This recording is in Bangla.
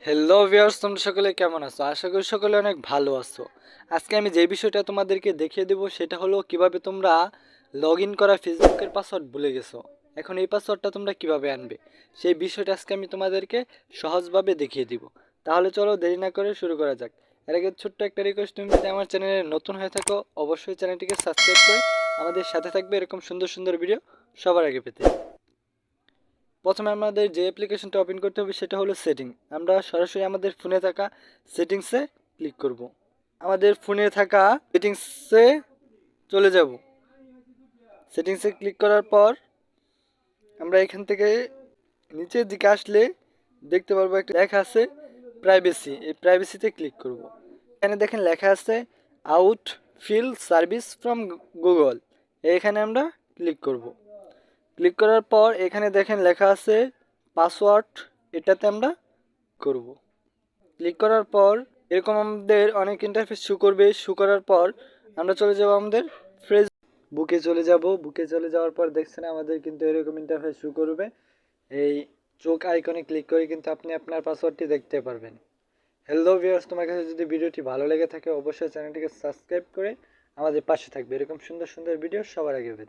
হ্যালো ভিউয়ার্স, তোমরা সকলে কেমন আছো? আশা করি সকলে অনেক ভালো আছো। আজকে আমি যে বিষয়টা তোমাদেরকে দেখিয়ে দেবো সেটা হলো কিভাবে তোমরা লগ ইন করা ফেসবুকের পাসওয়ার্ড ভুলে গেছো। এখন এই পাসওয়ার্ডটা তোমরা কিভাবে আনবে সেই বিষয়টা আজকে আমি তোমাদেরকে সহজভাবে দেখিয়ে দিব। তাহলে চলো দেরি না করে শুরু করা যাক। এর আগে ছোট্ট একটা রিকোয়েস্ট, তুমি যদি আমার চ্যানেলে নতুন হয়ে থাকো অবশ্যই চ্যানেলটিকে সাবস্ক্রাইব করে আমাদের সাথে থাকবে এরকম সুন্দর সুন্দর ভিডিও সবার আগে পেতে। প্রথমে আমাদের যে অ্যাপ্লিকেশনটা ওপেন করতে হবে সেটা হলো সেটিং। আমরা সরাসরি আমাদের ফোনে থাকা সেটিংসে ক্লিক করব। আমাদের ফোনে থাকা সেটিংসে চলে যাব। সেটিংসে ক্লিক করার পর আমরা এখান থেকে নিচের দিকে আসলে দেখতে পারবো একটা লেখা আছে প্রাইভেসি। এই প্রাইভেসিতে ক্লিক করব। এখানে দেখেন লেখা আছে autofill service from Google. এখানে আমরা ক্লিক করব। ক্লিক করার পর এখানে দেখেন লেখা আছে পাসওয়ার্ড, এটাতে আমরা করব। ক্লিক করার পর এরকম আমাদের অনেক ইন্টারফেস শো করবে। শো করার পর আমরা চলে যাব আমাদের ফেসবুকে চলে যাব। বুকে চলে যাওয়ার পর দেখছেন আমাদের কিন্তু এরকম ইন্টারফেস শো করবে। এই চোখ আইকনে ক্লিক করে কিন্তু আপনি আপনার পাসওয়ার্ডটি দেখতে পারবেন। হ্যালো ভিউয়ার্স, তোমার কাছে যদি ভিডিওটি ভালো লেগে থাকে অবশ্যই চ্যানেলটিকে সাবস্ক্রাইব করে আমাদের পাশে থাকবে এরকম সুন্দর সুন্দর ভিডিও সবার আগে পেতে।